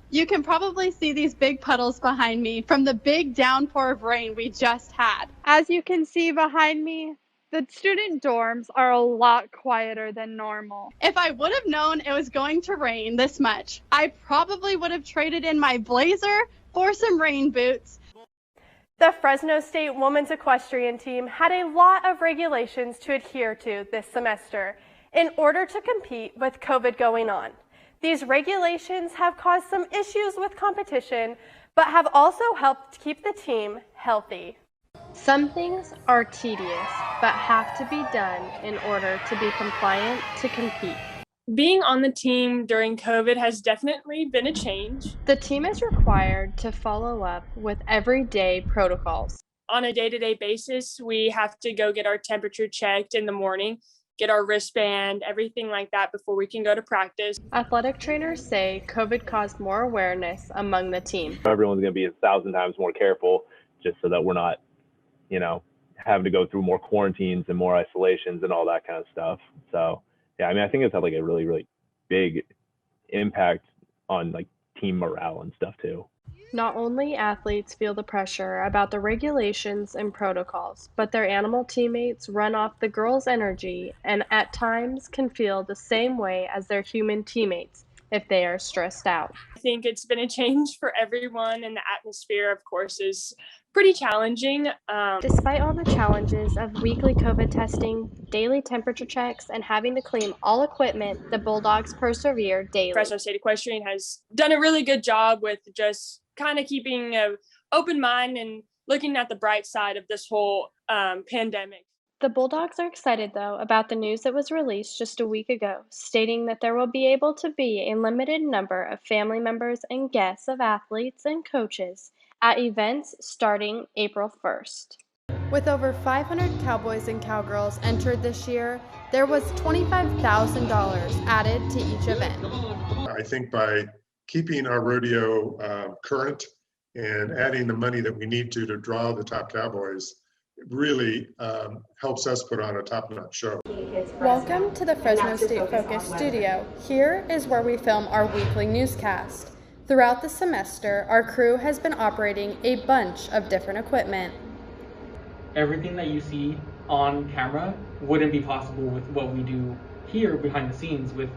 You can probably see these big puddles behind me from the big downpour of rain we just had. As you can see behind me, the student dorms are a lot quieter than normal. If I would have known it was going to rain this much, I probably would have traded in my blazer for some rain boots. The Fresno State Women's Equestrian Team had a lot of regulations to adhere to this semester in order to compete with COVID going on. These regulations have caused some issues with competition, but have also helped keep the team healthy. Some things are tedious, but have to be done in order to be compliant to compete. Being on the team during COVID has definitely been a change. The team is required to follow up with everyday protocols. On a day-to-day basis, we have to go get our temperature checked in the morning, get our wristband, everything like that before we can go to practice. Athletic trainers say COVID caused more awareness among the team. Everyone's going to be 1,000 times more careful just so that we're not, having to go through more quarantines and more isolations and all that kind of stuff. So, yeah, I think it's had like a really, really big impact on like team morale and stuff too. Not only athletes feel the pressure about the regulations and protocols, but their animal teammates run off the girls' energy and at times can feel the same way as their human teammates if they are stressed out. I think it's been a change for everyone, and the atmosphere, of course, is pretty challenging. Despite all the challenges of weekly COVID testing, daily temperature checks, and having to clean all equipment, the Bulldogs persevere daily. Fresno State Equestrian has done a really good job with just kind of keeping an open mind and looking at the bright side of this whole pandemic. The Bulldogs are excited, though, about the news that was released just a week ago, stating that there will be able to be a limited number of family members and guests of athletes and coaches at events starting April 1st. With over 500 cowboys and cowgirls entered this year, there was $25,000 added to each event. I think by keeping our rodeo current and adding the money that we need to draw the top cowboys, it really helps us put on a top-notch show. Welcome to the Fresno State Focus studio. Here is where we film our weekly newscast. Throughout the semester, our crew has been operating a bunch of different equipment. Everything that you see on camera wouldn't be possible with what we do here behind the scenes with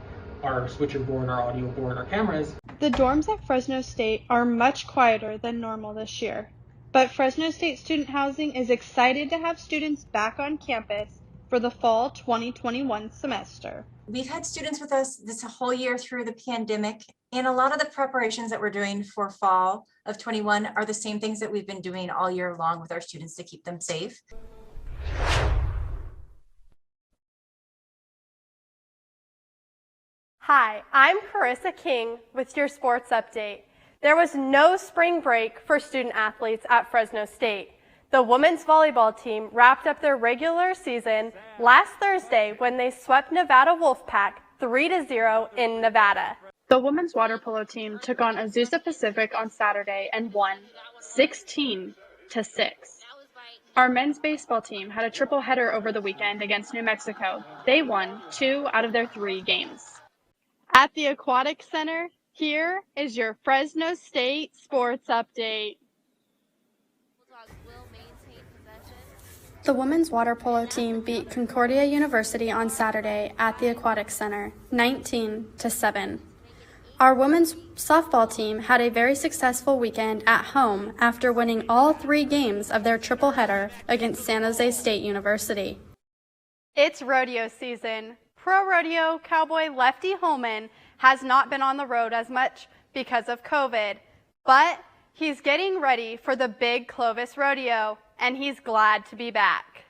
our switcher board, our audio board, our cameras. The dorms at Fresno State are much quieter than normal this year, but Fresno State Student Housing is excited to have students back on campus for the fall 2021 semester. We've had students with us this whole year through the pandemic, and a lot of the preparations that we're doing for fall of 21 are the same things that we've been doing all year long with our students to keep them safe. Hi, I'm Carissa King with your sports update. There was no spring break for student athletes at Fresno State. The women's volleyball team wrapped up their regular season last Thursday when they swept Nevada Wolfpack 3-0 in Nevada. The women's water polo team took on Azusa Pacific on Saturday and won 16-6. Our men's baseball team had a triple header over the weekend against New Mexico. They won 2 out of their 3 games. At the Aquatic Center, here is your Fresno State sports update. The women's water polo team beat Concordia University on Saturday at the Aquatic Center, 19-7. Our women's softball team had a very successful weekend at home after winning all 3 games of their triple header against San Jose State University. It's rodeo season. Pro rodeo cowboy Lefty Holman has not been on the road as much because of COVID, but he's getting ready for the big Clovis Rodeo, and he's glad to be back.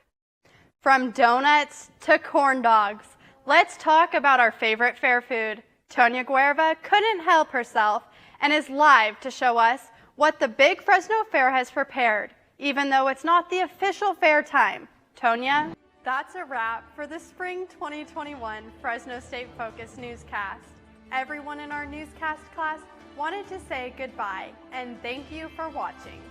From donuts to corn dogs, let's talk about our favorite fair food. Tonya Guerva couldn't help herself and is live to show us what the big Fresno Fair has prepared, even though it's not the official fair time. Tonya? That's a wrap for the Spring 2021 Fresno State Focus newscast. Everyone in our newscast class wanted to say goodbye and thank you for watching.